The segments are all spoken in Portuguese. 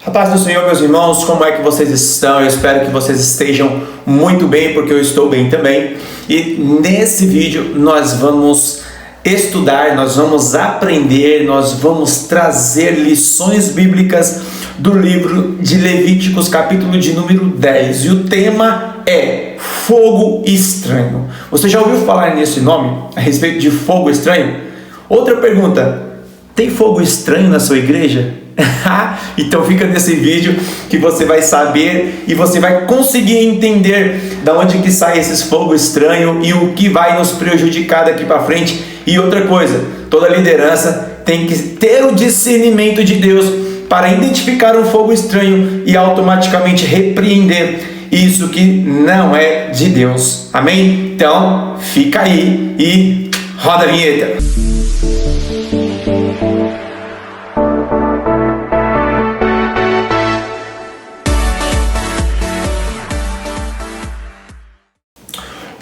A paz do Senhor, meus irmãos, como é que vocês estão? Eu espero que vocês estejam muito bem, porque eu estou bem também. E nesse vídeo nós vamos estudar, nós vamos aprender, nós vamos trazer lições bíblicas do livro de Levíticos, capítulo de número 10. E o tema é fogo estranho. Você já ouviu falar nesse nome, a respeito de fogo estranho? Outra pergunta, tem fogo estranho na sua igreja? Então fica nesse vídeo que você vai saber e você vai conseguir entender da onde que sai esses fogo estranho e o que vai nos prejudicar daqui para frente. E outra coisa, toda liderança tem que ter o discernimento de Deus para identificar um fogo estranho e automaticamente repreender isso que não é de Deus. Amém? Então fica aí e roda a vinheta.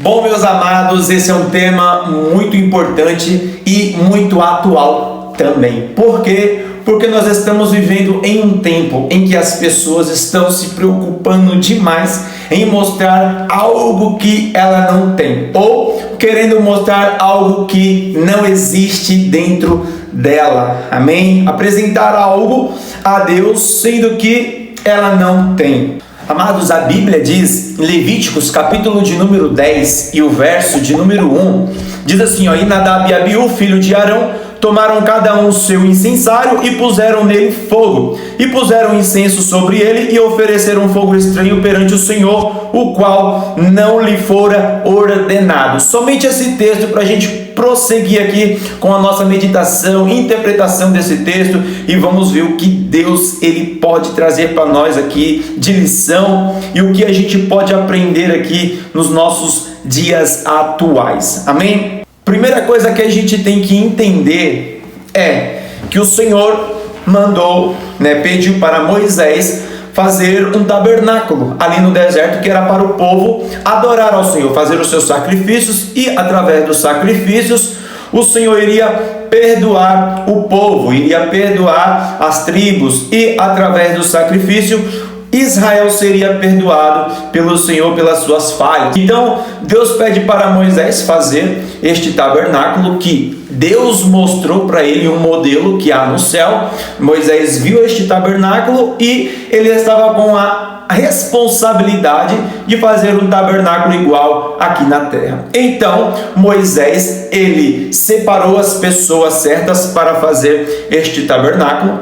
Bom, meus amados, esse é um tema muito importante e muito atual também. Por quê? Porque nós estamos vivendo em um tempo em que as pessoas estão se preocupando demais em mostrar algo que ela não tem, ou querendo mostrar algo que não existe dentro dela. Amém? Apresentar algo a Deus sendo que ela não tem. Amados, a Bíblia diz, em Levíticos, capítulo de número 10 e o verso de número 1, diz assim, ó, e Nadab e Abiú, filho de Arão, tomaram cada um o seu incensário e puseram nele fogo, e puseram incenso sobre ele e ofereceram fogo estranho perante o Senhor, o qual não lhe fora ordenado. Somente esse texto para a gente prosseguir aqui com a nossa meditação, interpretação desse texto, e vamos ver o que Deus ele pode trazer para nós aqui de lição e o que a gente pode aprender aqui nos nossos dias atuais. Amém? Primeira coisa que a gente tem que entender é que o Senhor mandou, pediu para Moisés fazer um tabernáculo ali no deserto, que era para o povo adorar ao Senhor, fazer os seus sacrifícios, e através dos sacrifícios o Senhor iria perdoar o povo, iria perdoar as tribos, e através do sacrifício Israel seria perdoado pelo Senhor pelas suas falhas. Então Deus pede para Moisés fazer este tabernáculo, que Deus mostrou para ele um modelo que há no céu. Moisés viu este tabernáculo e ele estava com a responsabilidade de fazer um tabernáculo igual aqui na terra. Então Moisés ele separou as pessoas certas para fazer este tabernáculo.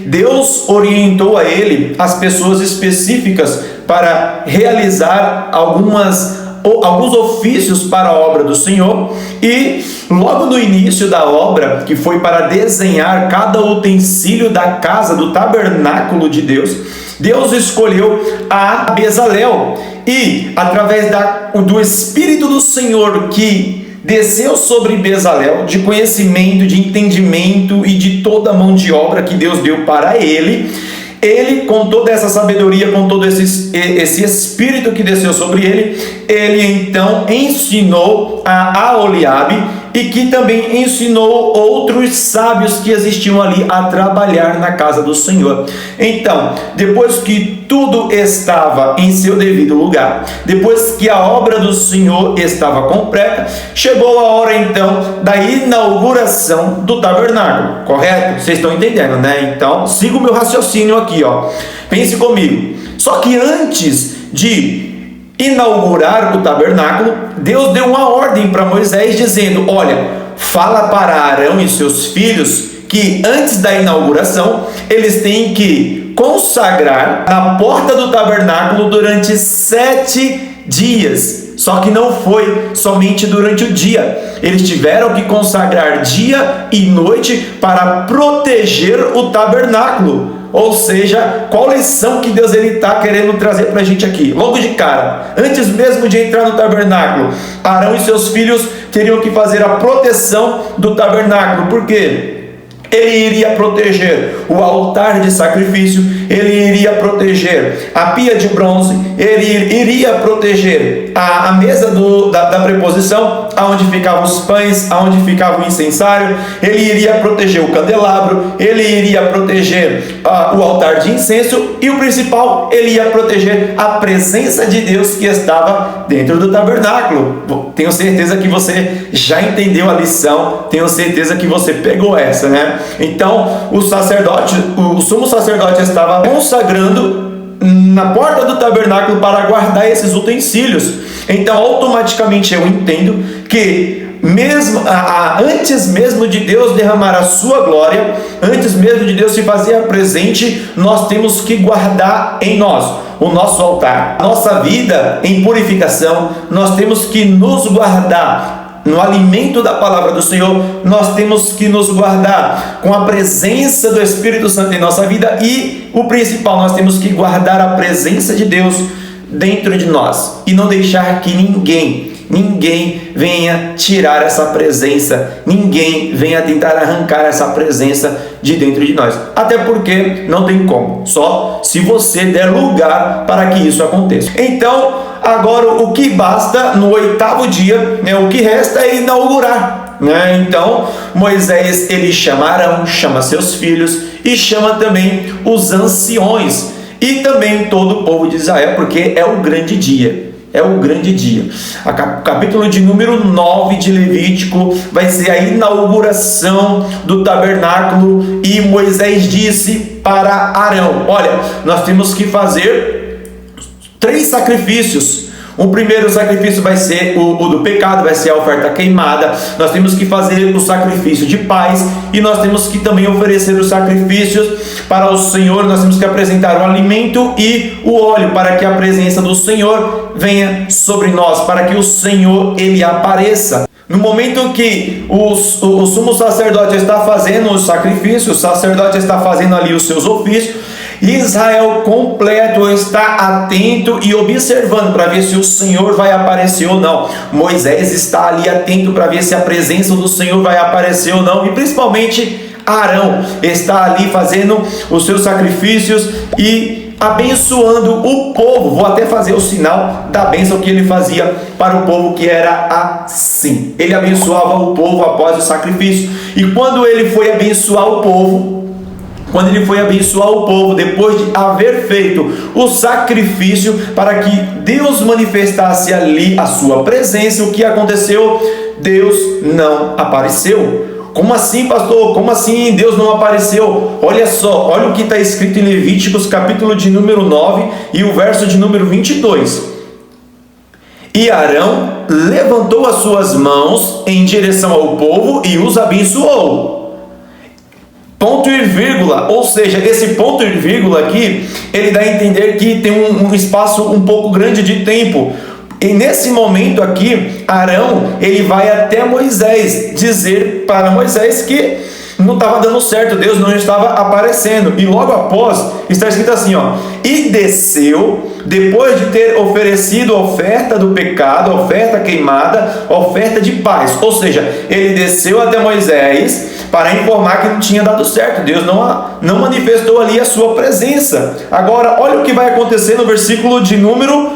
Deus orientou a ele as pessoas específicas para realizar alguns ofícios para a obra do Senhor, e logo no início da obra, que foi para desenhar cada utensílio da casa do tabernáculo de Deus, Deus escolheu a Bezalel, e através do Espírito do Senhor que desceu sobre Bezalel, de conhecimento, de entendimento e de toda a mão de obra que Deus deu para ele, com toda essa sabedoria, com todo esse Espírito que desceu sobre ele então ensinou a Aholiabe, e que também ensinou outros sábios que existiam ali a trabalhar na casa do Senhor. Então, depois que tudo estava em seu devido lugar, depois que a obra do Senhor estava completa, chegou a hora então da inauguração do tabernáculo, correto? Vocês estão entendendo, né? Então, siga o meu raciocínio aqui, ó. Pense comigo. Só que antes de inaugurar o tabernáculo, Deus deu uma ordem para Moisés dizendo, olha, fala para Arão e seus filhos que antes da inauguração eles têm que consagrar na porta do tabernáculo durante 7 dias. Só que não foi somente durante o dia, eles tiveram que consagrar dia e noite para proteger o tabernáculo. Ou seja, qual lição que Deus está querendo trazer para a gente aqui? Logo de cara, antes mesmo de entrar no tabernáculo, Arão e seus filhos teriam que fazer a proteção do tabernáculo. Por quê? Ele iria proteger o altar de sacrifício, ele iria proteger a pia de bronze, ele iria proteger ter a mesa da preposição, aonde ficavam os pães, aonde ficava o incensário. Ele iria proteger o candelabro, ele iria proteger o altar de incenso, e o principal, ele ia proteger a presença de Deus que estava dentro do tabernáculo. Tenho certeza que você já entendeu a lição, tenho certeza que você pegou essa, né? Então, o sumo sacerdote estava consagrando na porta do tabernáculo para guardar esses utensílios. Então, automaticamente eu entendo que antes mesmo de Deus derramar a sua glória, antes mesmo de Deus se fazer presente, nós temos que guardar em nós o nosso altar, nossa vida em purificação. Nós temos que nos guardar no alimento da palavra do Senhor. Nós temos que nos guardar com a presença do Espírito Santo em nossa vida, e o principal, nós temos que guardar a presença de Deus dentro de nós e não deixar que ninguém venha tirar essa presença, ninguém venha tentar arrancar essa presença de dentro de nós, até porque não tem como, só se você der lugar para que isso aconteça. Então, agora o que basta no 8º dia, o que resta é inaugurar, né? Então, Moisés, ele chama Arão, chama seus filhos e chama também os anciões e também todo o povo de Israel, porque é o grande dia. É o grande dia. O capítulo de número 9 de Levítico vai ser a inauguração do tabernáculo, e Moisés disse para Arão: olha, nós temos que fazer 3 sacrifícios. O primeiro sacrifício vai ser o do pecado, vai ser a oferta queimada. Nós temos que fazer o sacrifício de paz, e nós temos que também oferecer os sacrifícios para o Senhor. Nós temos que apresentar o alimento e o óleo para que a presença do Senhor venha sobre nós, para que o Senhor, ele apareça. No momento que o sumo sacerdote está fazendo o sacrifício, o sacerdote está fazendo ali os seus ofícios, Israel completo está atento e observando para ver se o Senhor vai aparecer ou não. Moisés está ali atento para ver se a presença do Senhor vai aparecer ou não, e principalmente Arão está ali fazendo os seus sacrifícios e abençoando o povo. Vou até fazer o sinal da bênção que ele fazia para o povo, que era assim: ele abençoava o povo após o sacrifício. E quando ele foi abençoar o povo, depois de haver feito o sacrifício para que Deus manifestasse ali a sua presença, o que aconteceu? Deus não apareceu. Como assim, pastor? Como assim Deus não apareceu? Olha só, olha o que está escrito em Levíticos, capítulo de número 9 e o verso de número 22. E Arão levantou as suas mãos em direção ao povo e os abençoou. Ponto e vírgula, ou seja, esse ponto e vírgula aqui, ele dá a entender que tem um espaço um pouco grande de tempo. E nesse momento aqui, Arão, ele vai até Moisés dizer para Moisés que não estava dando certo, Deus não estava aparecendo. E logo após, está escrito assim, e desceu, depois de ter oferecido a oferta do pecado, a oferta queimada, a oferta de paz. Ou seja, ele desceu até Moisés para informar que não tinha dado certo, Deus não manifestou ali a sua presença. Agora, olha o que vai acontecer no versículo de número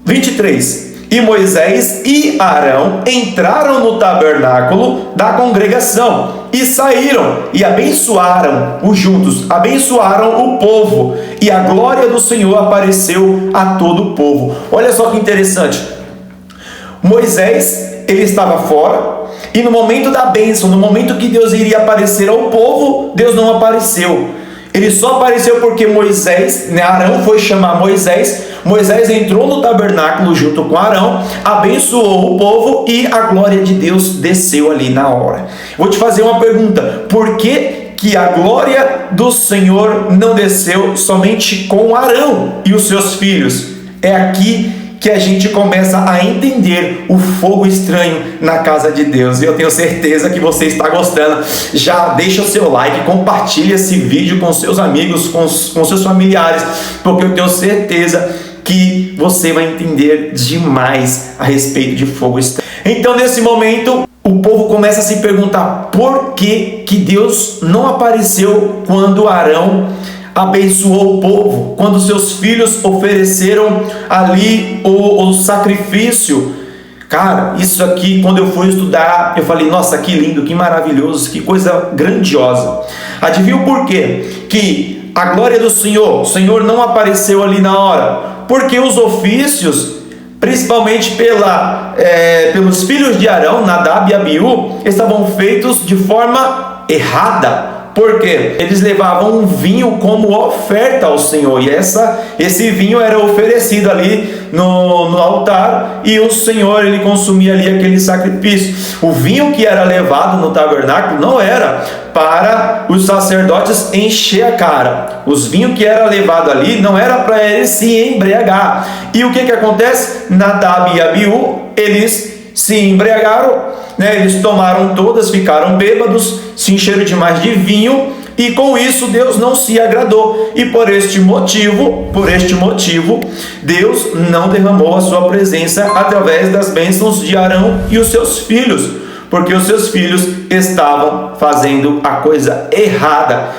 23. E Moisés e Arão entraram no tabernáculo da congregação e saíram e abençoaram os juntos, abençoaram o povo, e a glória do Senhor apareceu a todo o povo. Olha só que interessante. Moisés, ele estava fora, e no momento da bênção, no momento que Deus iria aparecer ao povo, Deus não apareceu. Ele só apareceu porque Arão foi chamar Moisés. Moisés entrou no tabernáculo junto com Arão, abençoou o povo e a glória de Deus desceu ali na hora. Vou te fazer uma pergunta: por que a glória do Senhor não desceu somente com Arão e os seus filhos? É aqui que a gente começa a entender o fogo estranho na casa de Deus. E eu tenho certeza que você está gostando. Já deixa o seu like, compartilha esse vídeo com seus amigos, com seus familiares, porque eu tenho certeza que você vai entender demais a respeito de fogo estranho. Então, nesse momento, o povo começa a se perguntar por que Deus não apareceu quando Arão abençoou o povo, quando seus filhos ofereceram ali o sacrifício. Cara, isso aqui, quando eu fui estudar, eu falei, nossa, que lindo, que maravilhoso, que coisa grandiosa. Adivinha o porquê? Que a glória do Senhor, o Senhor não apareceu ali na hora, porque os ofícios, principalmente pelos filhos de Arão, Nadab e Abiú, estavam feitos de forma errada. Por quê? Eles levavam um vinho como oferta ao Senhor, e esse vinho era oferecido ali no altar, e o Senhor, ele consumia ali aquele sacrifício. O vinho que era levado no tabernáculo não era para os sacerdotes encher a cara. Os vinhos que era levado ali não era para eles se embriagar. E o que acontece? Nadab e Abiú, eles se embriagaram, eles tomaram todas, ficaram bêbados, se encheram demais de vinho, e com isso Deus não se agradou, e por este motivo, Deus não derramou a sua presença através das bênçãos de Arão e os seus filhos, porque os seus filhos estavam fazendo a coisa errada.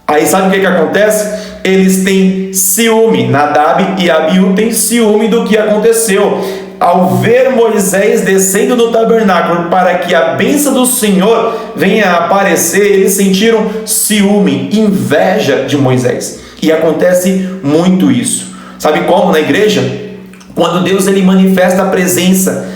Aí sabe o que acontece? Eles têm ciúme, Nadab e Abiú têm ciúme do que aconteceu. Ao ver Moisés descendo do tabernáculo para que a bênção do Senhor venha a aparecer, eles sentiram ciúme, inveja de Moisés. E acontece muito isso. Sabe como na igreja? Quando Deus ele manifesta a presença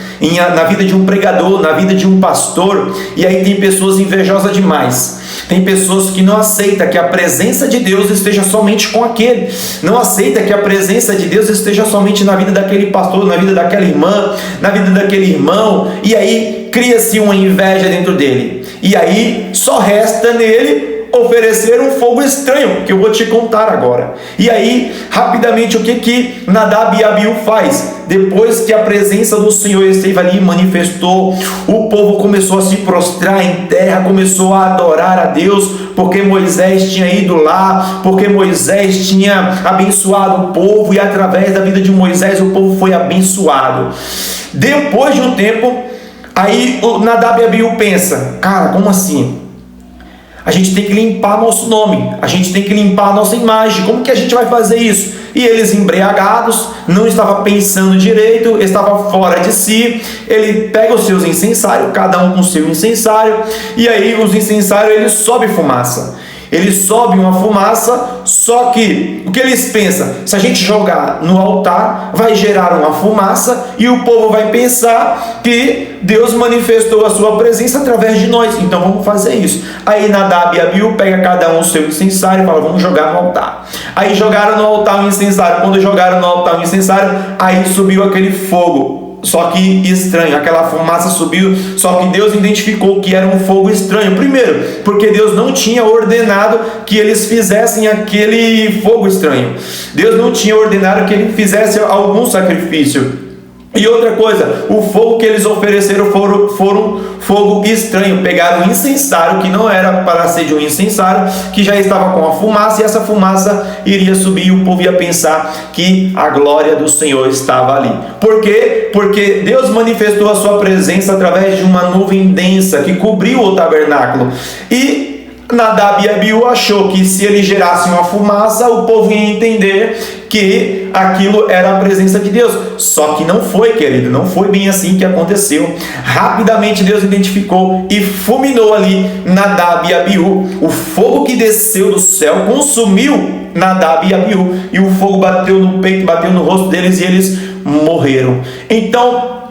na vida de um pregador, na vida de um pastor, e aí tem pessoas invejosas demais. Tem pessoas que não aceitam que a presença de Deus esteja somente com aquele, não aceita que a presença de Deus esteja somente na vida daquele pastor, na vida daquela irmã, na vida daquele irmão, e aí cria-se uma inveja dentro dele, e aí só resta nele oferecer um fogo estranho, que eu vou te contar agora. E aí, rapidamente, o que Nadab e Abiú faz? Depois que a presença do Senhor esteve ali e manifestou, o povo começou a se prostrar em terra, começou a adorar a Deus, porque Moisés tinha ido lá, porque Moisés tinha abençoado o povo, e através da vida de Moisés o povo foi abençoado. Depois de um tempo, aí o Nadab e Abiú pensa, cara, como assim? A gente tem que limpar nosso nome, a gente tem que limpar a nossa imagem. Como que a gente vai fazer isso? E eles embriagados, não estavam pensando direito, estavam fora de si. Ele pega os seus incensários, cada um com o seu incensário, e aí os incensários, eles sobem fumaça. Eles sobem uma fumaça, só que o que eles pensam? Se a gente jogar no altar, vai gerar uma fumaça, e o povo vai pensar que Deus manifestou a sua presença através de nós, então vamos fazer isso. Aí Nadab e Abiú pega cada um o seu incensário e fala, vamos jogar no altar. Aí jogaram no altar o incensário. Quando jogaram no altar o incensário, aí subiu aquele fogo, só que estranho, aquela fumaça subiu, só que Deus identificou que era um fogo estranho. Primeiro, porque Deus não tinha ordenado que eles fizessem aquele fogo estranho. Deus não tinha ordenado que ele fizesse algum sacrifício. E outra coisa, o fogo que eles ofereceram foram fogo estranho. Pegaram um incensário que não era para ser de um incensário, que já estava com a fumaça, e essa fumaça iria subir, e o povo ia pensar que a glória do Senhor estava ali. Por quê? Porque Deus manifestou a sua presença através de uma nuvem densa que cobriu o tabernáculo. E Nadab e Abiú achou que se ele gerasse uma fumaça, o povo ia entender que aquilo era a presença de Deus. Só que não foi, querido, não foi bem assim que aconteceu. Rapidamente Deus identificou e fulminou ali Nadab e Abiú. O fogo que desceu do céu consumiu Nadab e Abiú, e o fogo bateu no peito, bateu no rosto deles, e eles morreram. Então,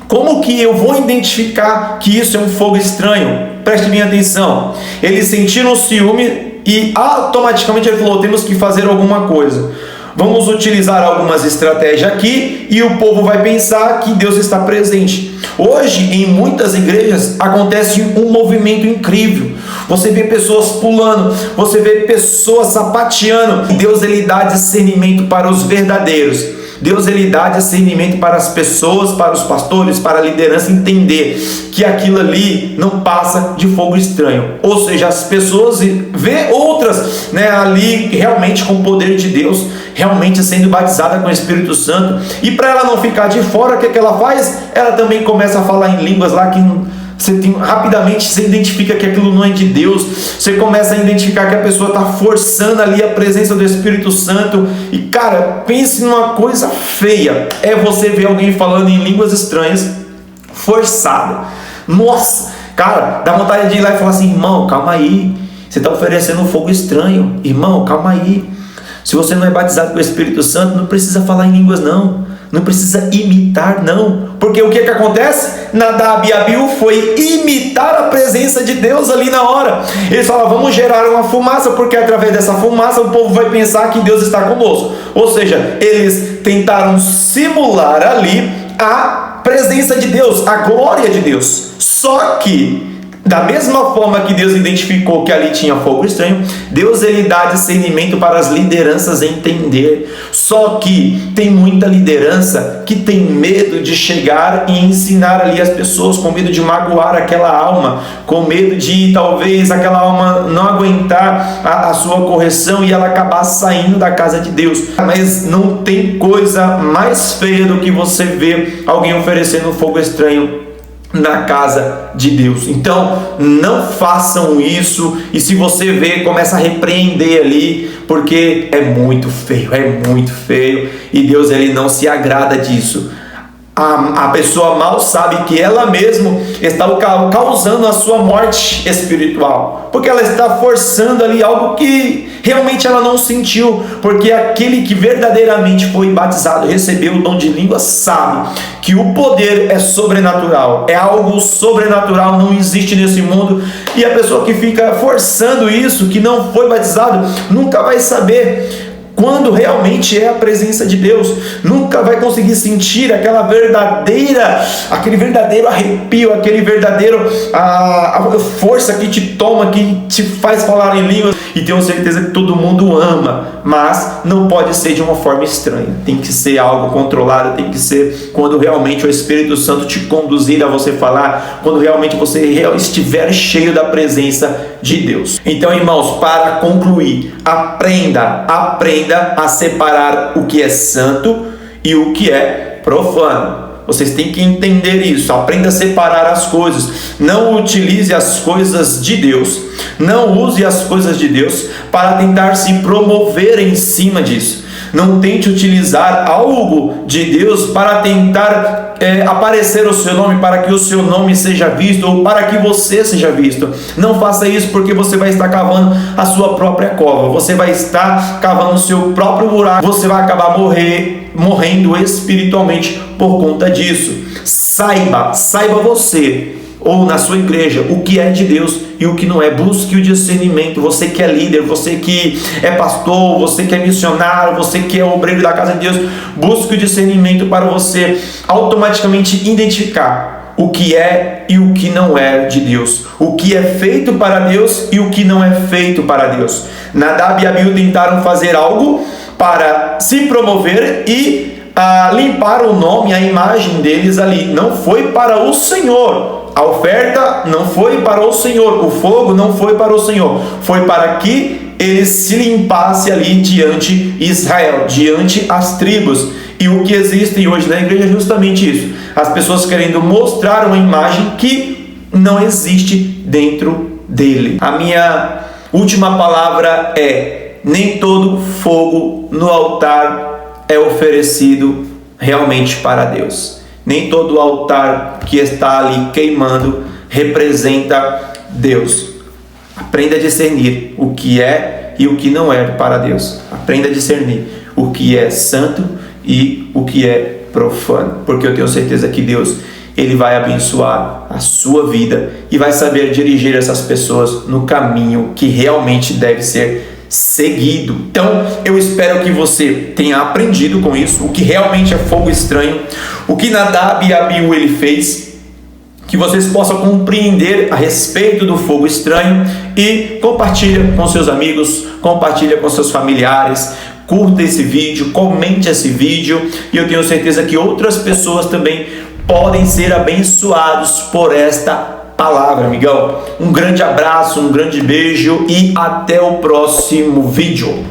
como que eu vou identificar que isso é um fogo estranho? Preste bem atenção. Eles sentiram ciúme e automaticamente ele falou, temos que fazer alguma coisa. Vamos utilizar algumas estratégias aqui, e o povo vai pensar que Deus está presente. Hoje, em muitas igrejas, acontece um movimento incrível. Você vê pessoas pulando, você vê pessoas sapateando. Deus ele dá discernimento para os verdadeiros. Deus ele dá discernimento para as pessoas, para os pastores, para a liderança entender que aquilo ali não passa de fogo estranho. Ou seja, as pessoas vê outras, ali realmente com o poder de Deus, realmente sendo batizada com o Espírito Santo. E para ela não ficar de fora, o que ela faz? Ela também começa a falar em línguas lá que Rapidamente você identifica que aquilo não é de Deus. Você começa a identificar que a pessoa está forçando ali a presença do Espírito Santo. E cara, pense numa coisa feia. É você ver alguém falando em línguas estranhas forçada. Nossa, cara, dá vontade de ir lá e falar assim: irmão, calma aí, você está oferecendo um fogo estranho. Irmão, calma aí. Se você não é batizado com o Espírito Santo, não precisa falar em línguas não. Não precisa imitar, não. Porque o que acontece? Nadab e Abiú foi imitar a presença de Deus ali na hora. Eles falaram: vamos gerar uma fumaça, porque através dessa fumaça o povo vai pensar que Deus está conosco. Ou seja, eles tentaram simular ali a presença de Deus, a glória de Deus. Só que, da mesma forma que Deus identificou que ali tinha fogo estranho, Deus ele dá discernimento para as lideranças entender. Só que tem muita liderança que tem medo de chegar e ensinar ali as pessoas, com medo de magoar aquela alma, com medo de talvez aquela alma não aguentar a sua correção e ela acabar saindo da casa de Deus. Mas não tem coisa mais feia do que você ver alguém oferecendo fogo estranho na casa de Deus. Então não façam isso, e se você vê, começa a repreender ali, porque é muito feio, e Deus ele não se agrada disso. A pessoa mal sabe que ela mesma está causando a sua morte espiritual, porque ela está forçando ali algo que realmente ela não sentiu, porque aquele que verdadeiramente foi batizado, recebeu o dom de língua, sabe que o poder é sobrenatural, é algo sobrenatural, não existe nesse mundo, e a pessoa que fica forçando isso, que não foi batizado, nunca vai saber quando realmente é a presença de Deus, nunca vai conseguir sentir aquele verdadeiro arrepio, aquele verdadeiro a força que te toma, que te faz falar em línguas. E tenho certeza que todo mundo ama, mas não pode ser de uma forma estranha, tem que ser algo controlado, tem que ser quando realmente o Espírito Santo te conduzir a você falar, quando realmente você estiver cheio da presença de Deus. Então, irmãos, para concluir, aprenda a separar o que é santo e o que é profano. Vocês têm que entender isso. Aprenda a separar as coisas. Não utilize as coisas de Deus, não use as coisas de Deus para tentar se promover em cima disso. Não tente utilizar algo de Deus para tentar aparecer o seu nome, para que o seu nome seja visto, ou para que você seja visto. Não faça isso, porque você vai estar cavando a sua própria cova, você vai estar cavando o seu próprio buraco, você vai acabar morrendo espiritualmente por conta disso. Saiba você, ou na sua igreja, o que é de Deus e o que não é. Busque o discernimento. Você que é líder, você que é pastor, você que é missionário, você que é obreiro da casa de Deus, busque o discernimento para você automaticamente identificar o que é e o que não é de Deus, o que é feito para Deus e o que não é feito para Deus. Nadab e Abiú tentaram fazer algo para se promover e limpar o nome, a imagem deles ali. Não foi para o Senhor. A oferta não foi para o Senhor, o fogo não foi para o Senhor, foi para que ele se limpasse ali diante Israel, diante as tribos. E o que existe hoje na igreja é justamente isso: as pessoas querendo mostrar uma imagem que não existe dentro dele. A minha última palavra é: nem todo fogo no altar é oferecido realmente para Deus. Nem todo altar que está ali queimando representa Deus. Aprenda a discernir o que é e o que não é para Deus. Aprenda a discernir o que é santo e o que é profano. Porque eu tenho certeza que Deus, ele vai abençoar a sua vida e vai saber dirigir essas pessoas no caminho que realmente deve ser seguido. Então eu espero que você tenha aprendido com isso, o que realmente é fogo estranho, o que Nadab e Abiú ele fez, que vocês possam compreender a respeito do fogo estranho, e compartilha com seus amigos, compartilha com seus familiares, curta esse vídeo, comente esse vídeo, e eu tenho certeza que outras pessoas também podem ser abençoados por esta palavra, amigão. Um grande abraço, um grande beijo e até o próximo vídeo.